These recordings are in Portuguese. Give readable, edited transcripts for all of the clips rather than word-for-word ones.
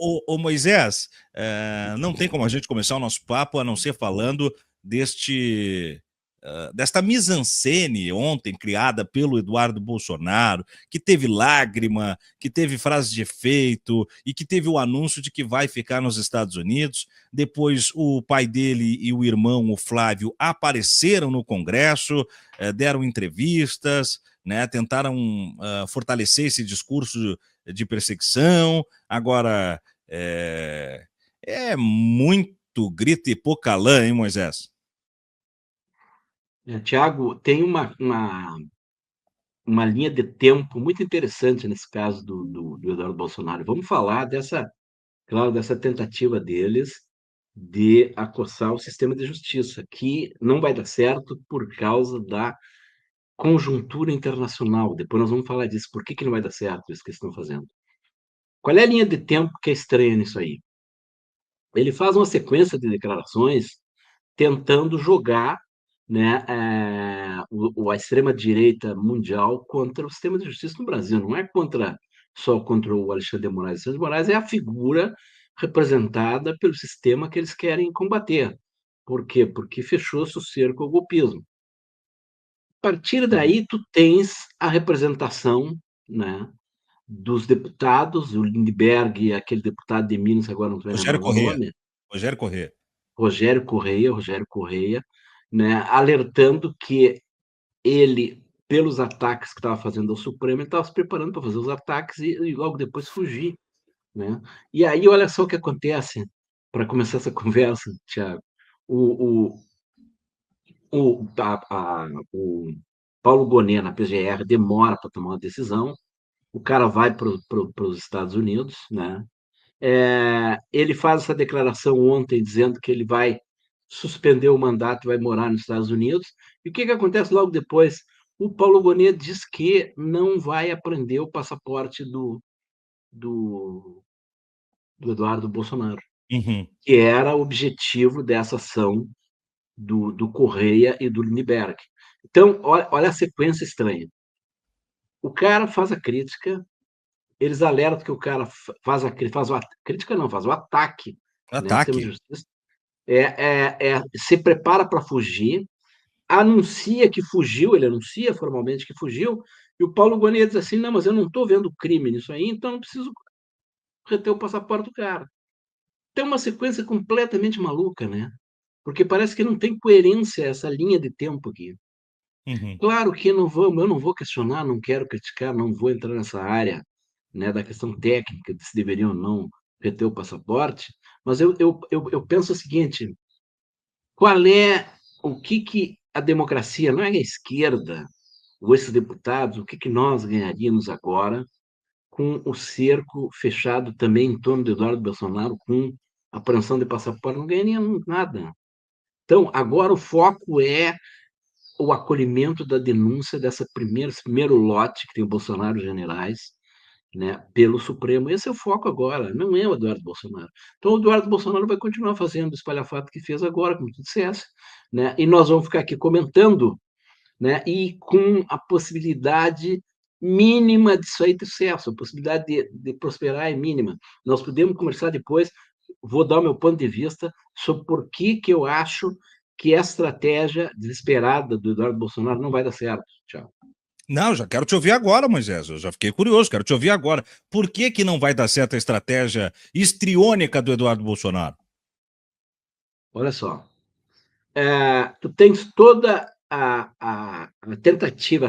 Ô, Moisés, não tem como a gente começar o nosso papo a não ser falando desta mise-en-scène ontem criada pelo Eduardo Bolsonaro, que teve lágrima, que teve frase de efeito e que teve o anúncio de que vai ficar nos Estados Unidos. Depois o pai dele e o irmão, o Flávio, apareceram no Congresso, deram entrevistas, né, tentaram fortalecer esse discurso de perseguição. Agora, é muito grito e pouca lã, hein, Moisés? Tiago, tem uma linha de tempo muito interessante nesse caso do Eduardo Bolsonaro. Vamos falar claro, dessa tentativa deles de acossar o sistema de justiça, que não vai dar certo por causa da conjuntura internacional. Depois nós vamos falar disso. Por que não vai dar certo isso que eles estão fazendo? Qual é a linha de tempo que é estranha nisso aí? Ele faz uma sequência de declarações tentando jogar, né, a extrema-direita mundial contra o sistema de justiça no Brasil. Não é só contra o Alexandre de Moraes. O Alexandre de Moraes é a figura representada pelo sistema que eles querem combater. Por quê? Porque fechou-se o cerco ao golpismo. A partir daí, tu tens a representação, né, dos deputados, o Lindbergh, aquele deputado de Minas, agora não estou Rogério lembrando o Corrêa. nome, Rogério Corrêa. Rogério Correia, né, alertando que ele, pelos ataques que estava fazendo ao Supremo, ele estava se preparando para fazer os ataques e logo depois fugir, né? E aí, olha só o que acontece, para começar essa conversa, Tiago. O, o Paulo Gonet, na PGR, demora para tomar uma decisão, o cara vai para os Estados Unidos, né? Ele faz essa declaração ontem dizendo que ele vai suspender o mandato e vai morar nos Estados Unidos. E o que acontece logo depois? O Paulo Gonet diz que não vai aprender o passaporte do, do Eduardo Bolsonaro, Uhum. que era o objetivo dessa ação do Correia e do Lindbergh. Então, olha a sequência estranha. O cara faz a crítica, eles alertam que o cara faz o ataque, né, ao sistema de Ataque. justiça, se prepara para fugir, anuncia que fugiu, ele anuncia formalmente que fugiu, e o Paulo Gonet diz assim: não, mas eu não estou vendo crime nisso aí, então não preciso reter o passaporte do cara. Tem uma sequência completamente maluca, né? Porque parece que não tem coerência essa linha de tempo aqui. Uhum. Claro que eu não vou questionar, não quero criticar, não vou entrar nessa área, né, da questão técnica de se deveriam ou não reter o passaporte, mas eu penso o seguinte: qual é o que a democracia, não é a esquerda, ou esses deputados, o que nós ganharíamos agora com o cerco fechado também em torno do Eduardo Bolsonaro, com a apreensão de passaporte? Não ganharíamos nada. Então, agora o foco é o acolhimento da denúncia desse primeiro lote que tem o Bolsonaro generais, né, pelo Supremo. Esse é o foco agora, não é o Eduardo Bolsonaro. Então, o Eduardo Bolsonaro vai continuar fazendo o espalhafato que fez agora, como tu dissesse, né, e nós vamos ficar aqui comentando, né, e com a possibilidade mínima disso aí ter sucesso, a possibilidade de prosperar é mínima. Nós podemos conversar depois, vou dar o meu ponto de vista sobre por que eu acho que a estratégia desesperada do Eduardo Bolsonaro não vai dar certo. Tchau. Não, já quero te ouvir agora, Moisés. Eu já fiquei curioso, quero te ouvir agora. Por que não vai dar certo a estratégia histriônica do Eduardo Bolsonaro? Olha só, tu tens toda a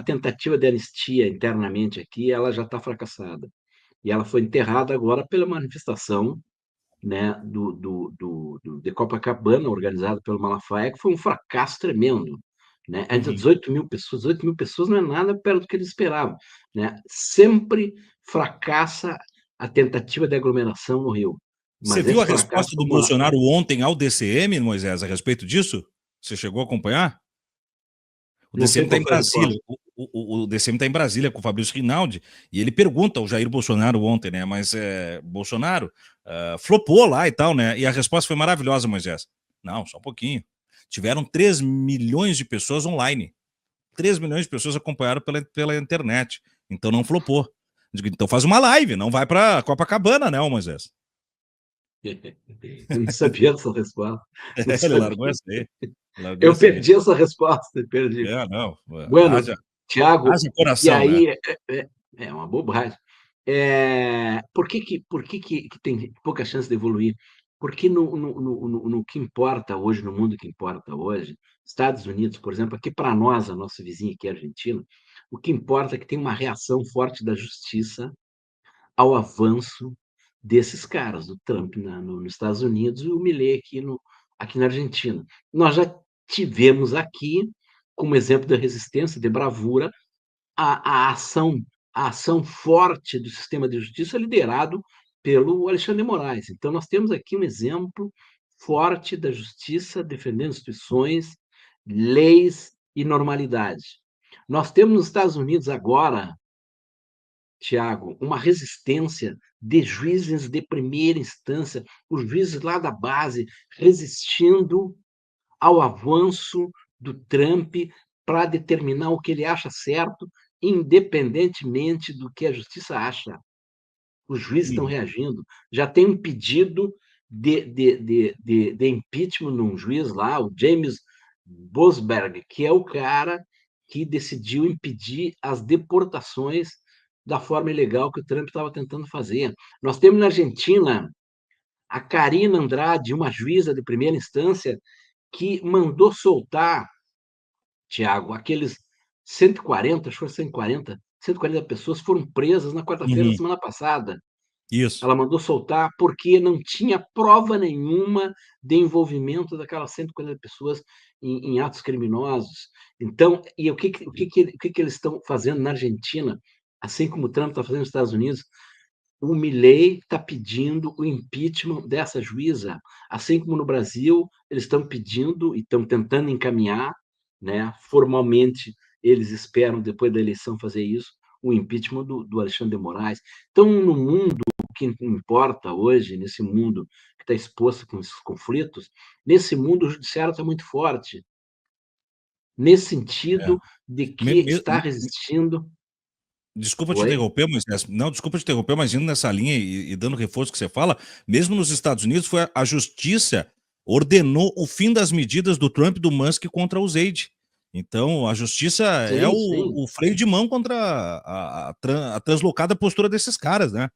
tentativa de anistia internamente aqui, ela já está fracassada. E ela foi enterrada agora pela manifestação, né, de Copacabana, organizada pelo Malafaia, que foi um fracasso tremendo. Né? Entre Uhum. 18 mil pessoas não é nada perto do que eles esperavam. Né? Sempre fracassa a tentativa de aglomeração no Rio. Você Mas viu esse a fracasso resposta do Bolsonaro ontem ao DCM, Moisés, a respeito disso? Você chegou a acompanhar? O não DCM sei está qual em foi a Brasília. resposta. O DCM está em Brasília com o Fabrício Rinaldi e ele pergunta ao Jair Bolsonaro ontem, né? Mas Bolsonaro flopou lá e tal, né? E a resposta foi maravilhosa, Moisés. Não, só um pouquinho. Tiveram 3 milhões de pessoas online. 3 milhões de pessoas acompanharam pela internet. Então não flopou. Então faz uma live, não vai para Copacabana, né, Moisés? Eu não sabia dessa resposta, não Ele sabia. largou essa aí. Largou Eu essa aí. perdi essa resposta, perdi. É, não. Bueno, Haja, Tiago, haja e coração, né? aí é uma bobagem. Por que que tem pouca chance de evoluir? Porque no que importa hoje, no mundo que importa hoje, Estados Unidos, por exemplo, aqui para nós, a nossa vizinha aqui, a Argentina, o que importa é que tem uma reação forte da justiça ao avanço desses caras, do Trump nos Estados Unidos e o Milei aqui na Argentina. Nós já tivemos aqui, como exemplo de resistência, de bravura, a, a, ação, a ação forte do sistema de justiça liderado pelo Alexandre de Moraes. Então, nós temos aqui um exemplo forte da justiça defendendo instituições, leis e normalidade. Nós temos nos Estados Unidos agora, Tiago, uma resistência de juízes de primeira instância, os juízes lá da base resistindo ao avanço do Trump para determinar o que ele acha certo, independentemente do que a justiça acha. Os juízes estão Uhum. reagindo. Já tem um pedido de impeachment num juiz lá, o James Bosberg, que é o cara que decidiu impedir as deportações da forma ilegal que o Trump estava tentando fazer. Nós temos na Argentina a Karina Andrade, uma juíza de primeira instância, que mandou soltar, Tiago, aqueles 140, acho que foi 140 pessoas foram presas na quarta-feira da Uhum. semana passada. Isso. Ela mandou soltar porque não tinha prova nenhuma de envolvimento daquelas 140 pessoas em atos criminosos. Então, e o que eles estão fazendo na Argentina, assim como o Trump está fazendo nos Estados Unidos? O Milei está pedindo o impeachment dessa juíza, assim como no Brasil eles estão pedindo e estão tentando encaminhar, né, formalmente eles esperam depois da eleição fazer isso, o impeachment do Alexandre de Moraes. Então, no mundo, o que importa hoje, nesse mundo que está exposto com esses conflitos, nesse mundo o judiciário está muito forte, nesse É. sentido de Me- que me- está resistindo. Desculpa te Oi? interromper, mas não, desculpa te interromper, mas indo nessa linha e dando reforço que você fala, mesmo nos Estados Unidos, foi a justiça ordenou o fim das medidas do Trump e do Musk contra o Zaid. Então, a justiça é Sim, sim. o freio de mão contra a translocada postura desses caras, né?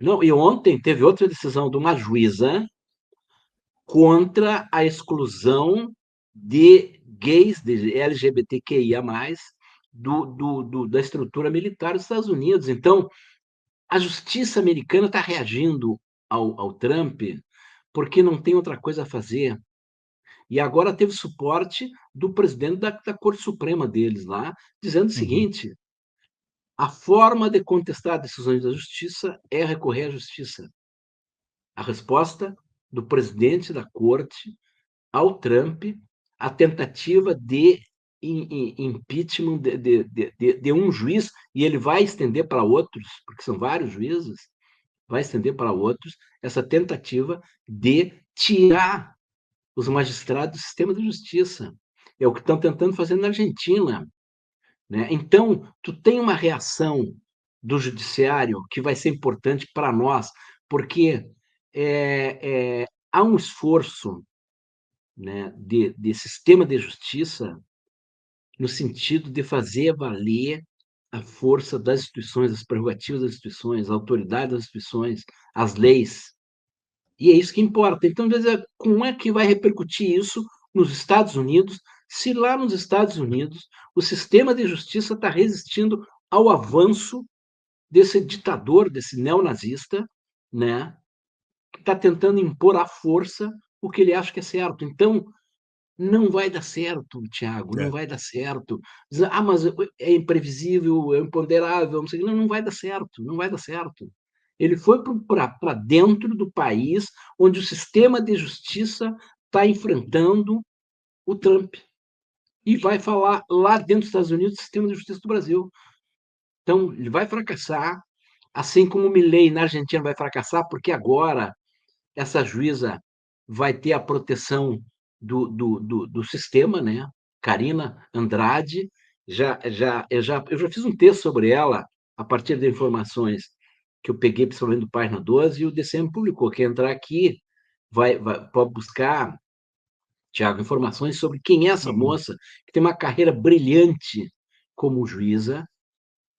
Não, e ontem teve outra decisão de uma juíza contra a exclusão de gays, de LGBTQIA+, da estrutura militar dos Estados Unidos. Então, a justiça americana está reagindo ao Trump porque não tem outra coisa a fazer. E agora teve suporte do presidente da Corte Suprema deles lá, dizendo o Uhum, seguinte: a forma de contestar decisões da justiça é recorrer à justiça. A resposta do presidente da Corte ao Trump a tentativa de impeachment de um juiz, e ele vai estender para outros, porque são vários juízes, vai estender para outros essa tentativa de tirar os magistrados do sistema de justiça. É o que estão tentando fazer na Argentina. Né? Então, tu tem uma reação do judiciário que vai ser importante para nós, porque há um esforço, né, de sistema de justiça no sentido de fazer valer a força das instituições, as prerrogativas das instituições, a autoridade das instituições, as leis. E é isso que importa. Então, como é que vai repercutir isso nos Estados Unidos, se lá nos Estados Unidos o sistema de justiça está resistindo ao avanço desse ditador, desse neonazista, né, que está tentando impor à força o que ele acha que é certo. Então, não vai dar certo, Tiago, não é, vai dar certo. Mas é imprevisível, é imponderável, não sei, não vai dar certo, não vai dar certo. Ele foi para dentro do país onde o sistema de justiça está enfrentando o Trump e vai falar lá dentro dos Estados Unidos do sistema de justiça do Brasil. Então, ele vai fracassar, assim como o Milei na Argentina vai fracassar, porque agora essa juíza vai ter a proteção do sistema, né? Karina Andrade, eu já fiz um texto sobre ela a partir de informações que eu peguei, principalmente do Página 12, e o DCM publicou. Quem entrar aqui pode buscar, Tiago, informações sobre quem é essa Uhum. moça, que tem uma carreira brilhante como juíza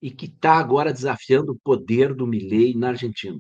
e que está agora desafiando o poder do Milei na Argentina.